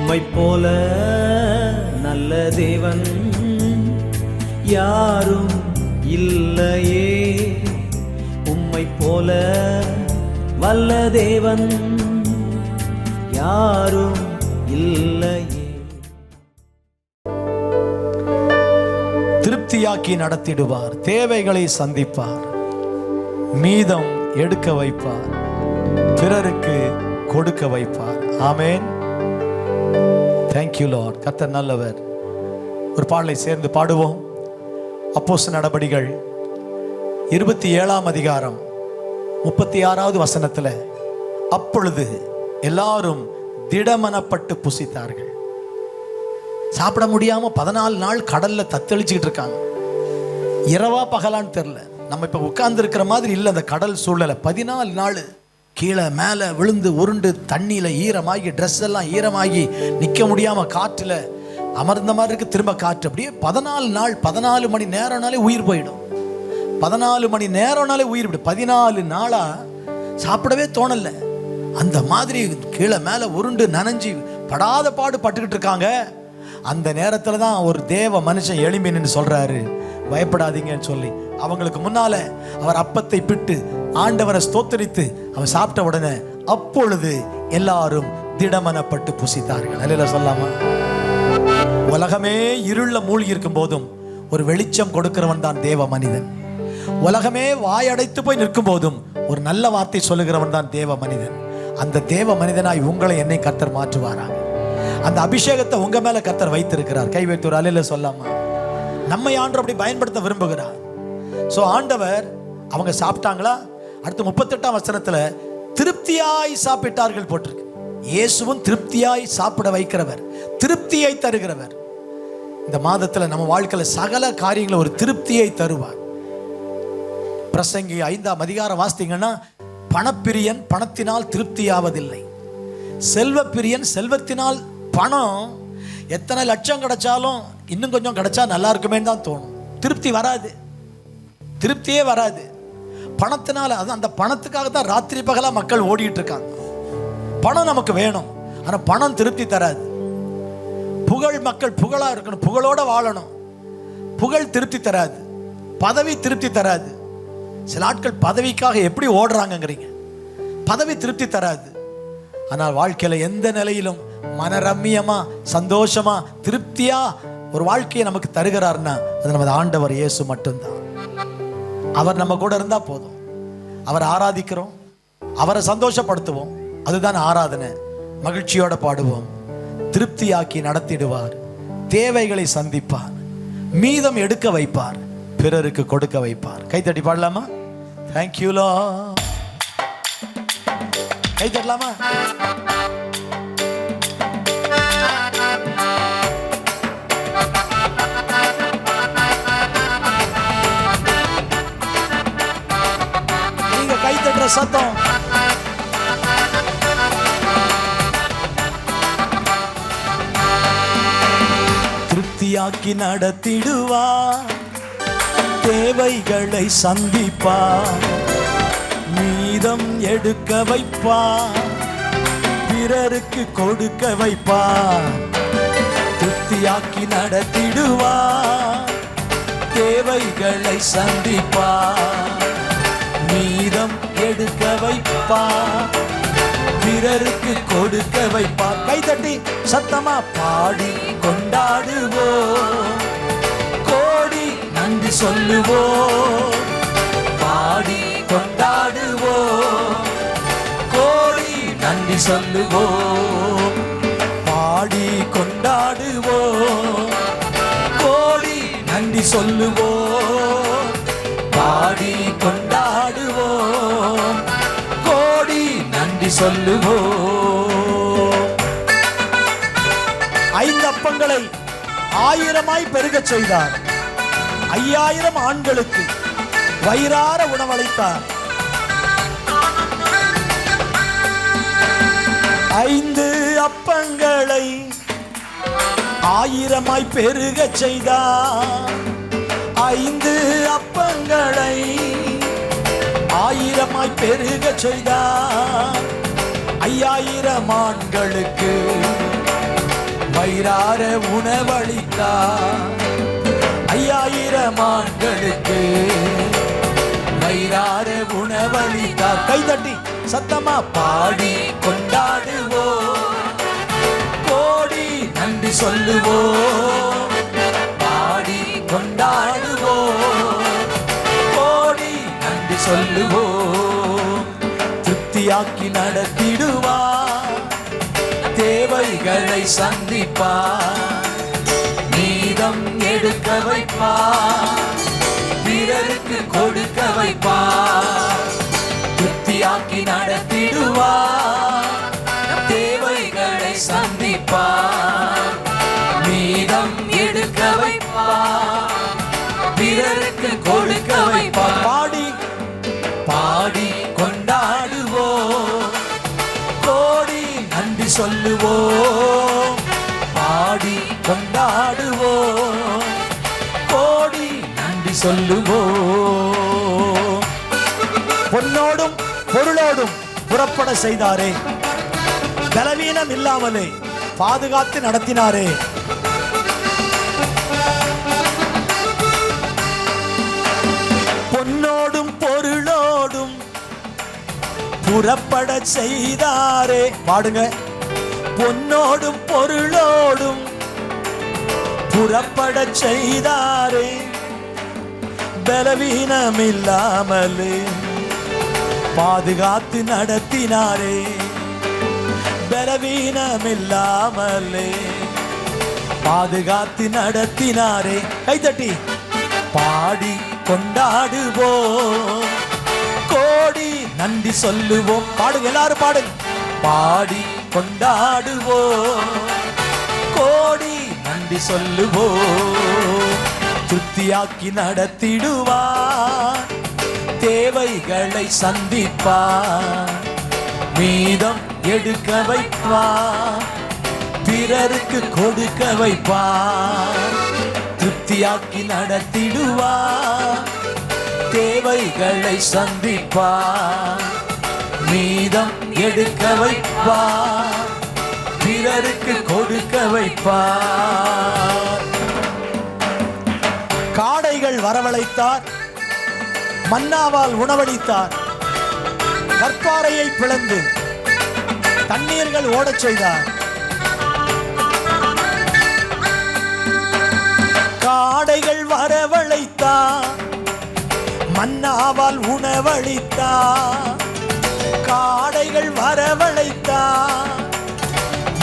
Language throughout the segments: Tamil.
உம்மை போல நல்ல தேவன் யாரும் இல்லையே, உம்மை போல வல்ல தேவன் யாரும் இல்லையே. திருப்தியாக்கி நடத்திடுவார், தேவைகளை சந்திப்பார், மீதம் எடுக்க வைப்பார், பிறருக்கு கொடுக்க வைப்பார். ஆமென். Thank you Lord. கர்த்தர் நல்லவர். ஒரு பாடலை சேர்ந்து பாடுவோம். அப்போஸ்தலர் நடபடிகள் 27ஆம் அதிகாரம் 36வது வசனத்தில், அப்பொழுது எல்லாரும் திடமனப்பட்டு புசித்தார்கள். சாப்பிட முடியாம 14 நாள் கடல்ல தத்தளிச்சுக்கிட்டு இருக்காங்க. இரவா பகலான்னு தெரியல. நம்ம இப்ப உட்கார்ந்து இருக்கிற மாதிரி இல்லை அந்த கடல் சூழ்நிலை. 14 நாள் கீழே மேலே விழுந்து உருண்டு தண்ணியில் ஈரமாகி ட்ரெஸ் எல்லாம் ஈரமாகி நிற்க முடியாமல் காற்றில் அமர்ந்த மாதிரி இருக்கு. திரும்ப காற்று அப்படியே 14 நாள் 14 மணி நேரம்னாலே உயிர் போயிடும். 14 மணி நேரம்னாலே உயிர் போயிடும். 14 நாளாக சாப்பிடவே தோணலை. அந்த மாதிரி கீழே மேலே உருண்டு நனைஞ்சி படாத பாடு பட்டுக்கிட்டு இருக்காங்க. அந்த நேரத்தில் தான் ஒரு தேவ மனுஷன் எழும்பி நின்று சொல்கிறாரு, பயப்படாதீங்கன்னு சொல்லி. அவங்களுக்கு முன்னால அவர் அப்பத்தை பிட்டு ஆண்டவரை ஸ்தோத்தரித்து அவன் சாப்பிட்ட உடனே அப்பொழுது எல்லாரும் திடமனப்பட்டு புசித்தார்கள். அல்லேலூயா சொல்லாமா? உலகமே இருள மூழ்கி இருக்கும் போதும் ஒரு வெளிச்சம் கொடுக்கிறவன் தான் தேவ மனிதன். உலகமே வாயடைத்து போய் நிற்கும் போதும் ஒரு நல்ல வார்த்தை சொல்லுகிறவன் தான் தேவ மனிதன். அந்த தேவ மனிதனாய் உங்களை என்னை கர்த்தர் மாற்றுவாராங்க. அந்த அபிஷேகத்தை உங்க மேல கர்த்தர் வைத்திருக்கிறார். கை வைத்து ஒரு அல்லேலூயா சொல்லாமா? நம்மை ஆண்டவர் அப்படி பயன்படுத்த விரும்புகிறார். சோ ஆண்டவர் அவங்க சாப்பிட்டாங்களா? அடுத்து 38ஆம் வசனத்துல திருப்தியாய் சாப்பிட்டார்கள் போட்டிருக்கு. இயேசுவும் திருப்தியாய் சாப்பிட வைக்கிறவர், திருப்தியை தருகிறவர். இந்த மாதத்துல நம்ம வாழ்க்கையில சகல காரியங்களை ஒரு திருப்தியை தருவார். பிரசங்கி 5ஆம் அதிகாரம் வாசித்தீங்கன்னா, பணப்பிரியன் பணத்தினால் திருப்தியாவதில்லை, செல்வ பிரியன் செல்வத்தினால். பணம் எத்தனை லட்சம் கிடைச்சாலும் இன்னும் கொஞ்சம் கிடைச்சா நல்லா இருக்குமே தான் தோணும். திருப்தி வராது, திருப்தியே வராது பணத்தினால. அது அந்த பணத்துக்காக தான் ராத்திரி பகலா மக்கள் ஓடிட்டு இருக்காங்க. பணம் நமக்கு வேணும், ஆனா பணம் திருப்தி தராது. புகழ், மக்கள் புகழா இருக்கணும், புகழோட வாழணும். புகழ் திருப்தி தராது, பதவி திருப்தி தராது. சில ஆட்கள் பதவிக்காக எப்படி ஓடுறாங்கிறீங்க. பதவி திருப்தி தராது. ஆனால் வாழ்க்கையில எந்த நிலையிலும் மனரம்மியமா சந்தோஷமா திருப்தியா ஒரு வாழ்க்கையை நமக்கு தருகிறார்னா அது நமது ஆண்டவர் இயேசு மட்டும்தான். அவர் நம்ம கூட இருந்தா போதும். அவரை ஆராதிக்கிறோம், அவரை சந்தோஷப்படுத்துவோம், அதுதான் ஆராதனை. மகிழ்ச்சியோட பாடுவோம். திருப்தியாக்கி நடத்திடுவார், தேவைகளை சந்திப்பார், மீதம் எடுக்க வைப்பார், பிறருக்கு கொடுக்க வைப்பார். கைத்தட்டி பாடலாமா? Thank you lord. கை தட்டலாமா? நீங்க கை தட்டுற சத்தம் திருப்தியாக்கி நடத்திடுவார், தேவைகளை சந்திப்பார், மீதம் எடுக்க வைப்பார், பிறருக்கு கொடுக்க வைப்பார். திருப்தியாக்கி நடத்திடுவார், தேவைகளை சந்திப்பார், மீதம் எடுக்க வைப்பார், பிறருக்கு கொடுக்க வைப்பார். கைதட்டி சத்தமா பாடி கொண்டாடுவோம், கோடி நன்றி சொல்லுவோம். பாடி கொண்டாடுவோம், கோடி நன்றி சொல்லுவோம். பாடி கொண்டாடுவோம், கோடி நன்றி சொல்லுவோம். பாடி கொண்டாடுவோம், கோடி நன்றி சொல்லுவோம். 5 அப்பங்களை 1000 பெருகச் செய்தார். 5000 ஆண்களுக்கு வயிறார உணவளித்தார். 5 அப்பங்களை 1000 பெருகச் செய்தார். 5 அப்பங்களை 1000 பெருகச் செய்தார். 5000 ஆண்களுக்கு வயிறார உணவளித்தார். 5000 ஆண்களுக்கு வயிறார உணவளித்தார். கைதட்டி சத்தமா பாடி கொண்டாடுவோம், கோடி நன்றி சொல்லுவோம். பாடி கொண்டாடுவோம், கோடி நன்றி சொல்லுவோம். திருப்தியாக்கி நடத்திடுவார், தேவைகளை சந்திப்பார். மீதம் எடுக்க வைப்பார், பிறருக்கு கொடுக்க வைப்பார். திருப்தியாக்கி நடத்திடுவார், தேவைகளை சந்திப்பார். மீதம் எடுக்க வைப்பார், பிறருக்கு கொடுக்க வைப்பார். பாடி பாடி கொண்டாடுவோம், கோடி நன்றி சொல்லுவோம். பாடி கொண்டாடுவோம், கோடி நன்றி சொல்லுவோம். பொன்னோடும் பொருளோடும் புறப்பட செய்தாரே, பலவீனம் இல்லாமலே பாதுகாத்து நடத்தினாரே. பொன்னோடும் பொருளோடும் புறப்பட செய்தாரே. பாடுங்க. பொன்னோடும் பொருளோடும் புறப்பட செய்தாரே, பலவீனம் இல்லாமலே பாதுகாத்து நடத்தினாரே. பலவீனம் இல்லாமலே பாதுகாத்து நடத்தினாரே. கைதட்டி பாடி கொண்டாடுவோம், கோடி நன்றி சொல்லுவோம். பாடுங்க, எல்லாரும் பாடுங்க. பாடி கொண்டாடுவோம், கோடி நன்றி சொல்லுவோம். திருப்தியாக்கி நடத்திடுவார், தேவைகளை சந்திப்பார். மீதம் எடுக்க வைப்பார், பிறருக்கு கொடுக்க வைப்பார். திருப்தியாக்கி நடத்திடுவார், தேவைகளை சந்திப்பார். மீதம் எடுக்க வைப்பார், பிறருக்கு கொடுக்க வைப்பார். காடைகள் வரவழைத்தார், மன்னாவால் உணவளித்தார். கற்பாறையை பிளந்து தண்ணீர்கள் ஓடச் செய்தார். காடைகள் வரவழைத்தார், மன்னாவால் உணவளித்தார். காடைகள் வரவழைத்தார்,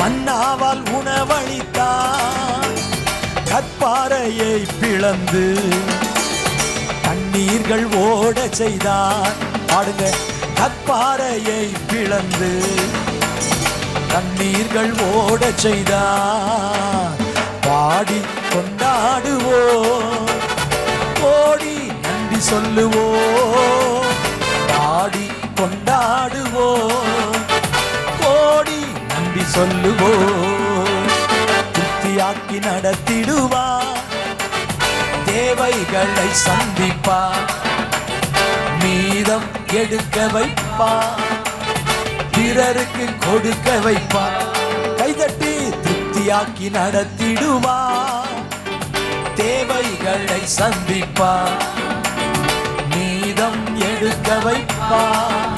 மன்னாவால் உணவளித்தார். கற்பாறையை பிளந்து தண்ணீர்கள் ஓட செய்தார். பாடுங்க. கற்பாறையை பிளந்து தண்ணீர்கள் ஓட செய்தார். பாடி கொண்டாடுவோம், கோடி நன்றி சொல்லுவோம். பாடி கொண்டாடுவோம், கோடி நன்றி சொல்லுவோம். திருப்தியாக்கி நடத்திடுவார், தேவைகளை சந்திப்பார். மீதம் எடுக்க வைப்பார், பிறருக்கு கொடுக்க வைப்பார். கைதட்டி திருப்தியாக்கி நடத்திடுவார், தேவைகளை சந்திப்பார். மீதம் எடுக்க வைப்பார்,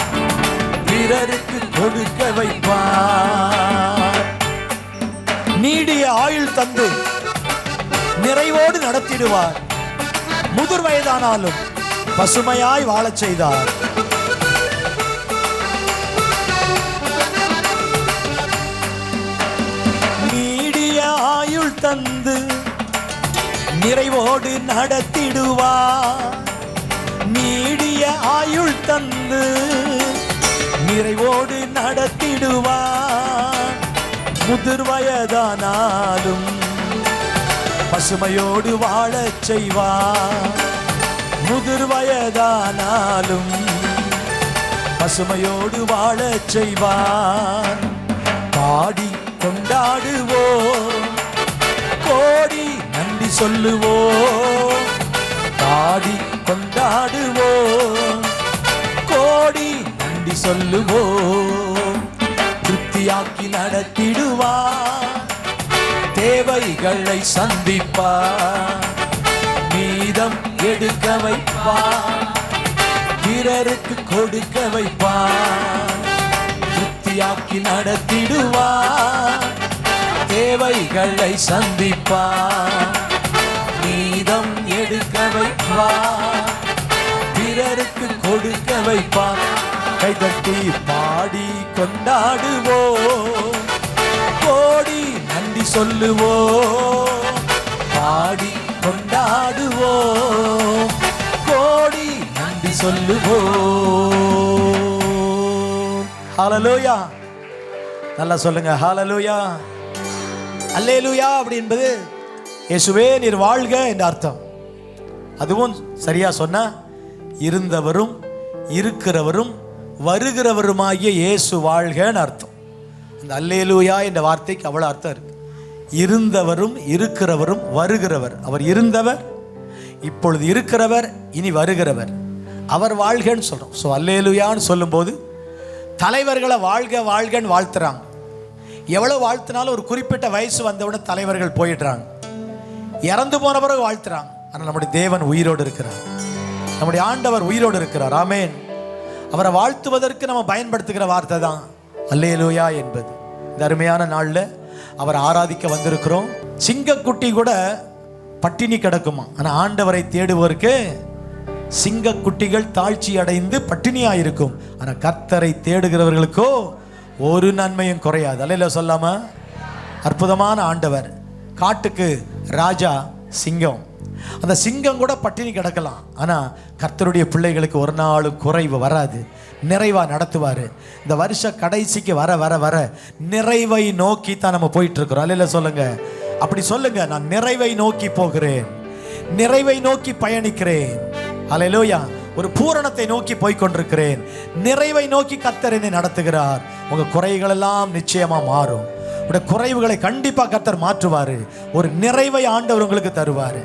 பிறருக்கு கொடுக்க வைப்பார். நீடிய ஆயுள் தந்து நிறைவோடு நடத்திடுவார். முதிர் வயதானாலும் பசுமையாய் வாழச் செய்தார். நீடிய ஆயுள் தந்து நிறைவோடு நடத்திடுவார். நீடிய ஆயுள் தந்து நிறைவோடு நடத்திடுவார். முதிர் வயதானாலும் பசுமையோடு வாழச் செய்வார். முதிர் வயதானாலும் பசுமையோடு வாழச் செய்வார். பாடி கொண்டாடுவோம், கோடி நன்றி சொல்லுவோம். பாடி கொண்டாடுவோம், கோடி நன்றி சொல்லுவோம். திருப்தியாக்கி நடத்திடுவார், தேவைகளை சந்திப்பார், மீதம் எடுக்க வைப்பார், பிறருக்கு கொடுக்க வைப்பார், திருப்தியாக்கி நடத்திடுவார். தேவைகளை சந்திப்பார், மீதம் எடுக்க வைப்பார், பிறருக்கு கொடுக்க வைப்பார். கைதட்டி பாடி கொண்டாடுவோம், கோடி நன்றி சொல்லுவோம். பாடி கொண்டாடுவோம், கோடி நன்றி சொல்லுவோம். ஹல்லேலூயா. நல்லா சொல்லுங்க, ஹல்லேலூயா. அல்லேலூயா அப்படி என்பது இயேசுவே நீர் வாழ்க என்ற அர்த்தம். அதுவும் சரியா சொன்னா இருந்தவரும் இருக்கிறவரும் வருகிறவருமாகிய இயேசு வாழ்கன்னு அர்த்தம். அந்த அல்லேலூயா என்ற வார்த்தைக்கு அவ்வளவு அர்த்தம் இருக்கு. இருந்தவரும் இருக்கிறவரும் வருகிறவர். அவர் இருந்தவர், இப்பொழுது இருக்கிறவர், இனி வருகிறவர். அவர் வாழ்கன்னு சொல்றோம். ஸோ அல்லேலூயான்னு சொல்லும்போது தலைவர்களை வாழ்க வாழ்கன்னு வாழ்த்துறாங்க. எவ்வளவு வாழ்த்தினாலும் ஒரு குறிப்பிட்ட வயசு வந்தவுடனே தலைவர்கள் போயிடுறாங்க, இறந்து போன பிறகு வாழ்த்துறாங்க. ஆனால் நம்முடைய தேவன் உயிரோடு இருக்கிறார், நம்முடைய ஆண்டவர் உயிரோடு இருக்கிறார். ஆமேன். அவரை வாழ்த்துவதற்கு நம்ம பயன்படுத்துகிற வார்த்தை தான் அல்லேலூயா என்பது. இந்த அருமையான நாளில் அவரை ஆராதிக்க வந்திருக்கிறோம். சிங்கக்குட்டி கூட பட்டினி கிடக்குமா, ஆனால் ஆண்டவரை தேடுவோருக்கு சிங்கக்குட்டிகள் தாழ்ச்சி அடைந்து பட்டினியாயிருக்கும், ஆனால் கர்த்தரை தேடுகிறவர்களுக்கோ ஒரு நன்மையும் குறையாது. அல்லேலூயா சொல்லாம. அற்புதமான ஆண்டவர். காட்டுக்கு ராஜா சிங்கம், அந்த சிங்கம் கூட பட்டினி கிடக்கலாம், ஆனால் கர்த்தருடைய பிள்ளைகளுக்கு ஒரு நாளும் குறைவு வராது, நிறைவாக நடத்துவார். இந்த வருஷ கடைசிக்கு வர வர வர நிறைவை நோக்கி தான் நம்ம போயிட்டு இருக்கிறோம். அல்லேலூயா சொல்லுங்க, அப்படி சொல்லுங்க. நான் நிறைவை நோக்கி போகிறேன், நிறைவை நோக்கி பயணிக்கிறேன். அல்லேலூயா. ஒரு பூரணத்தை நோக்கி போய்கொண்டிருக்கிறேன், நிறைவை நோக்கி கர்த்தர் என்னை நடத்துகிறார். உங்க குறைகள் எல்லாம் நிச்சயமா மாறும். உடைய குறைவுகளை கண்டிப்பா கர்த்தர் மாற்றுவாரு, ஒரு நிறைவை ஆண்டவர் உங்களுக்கு தருவாரு.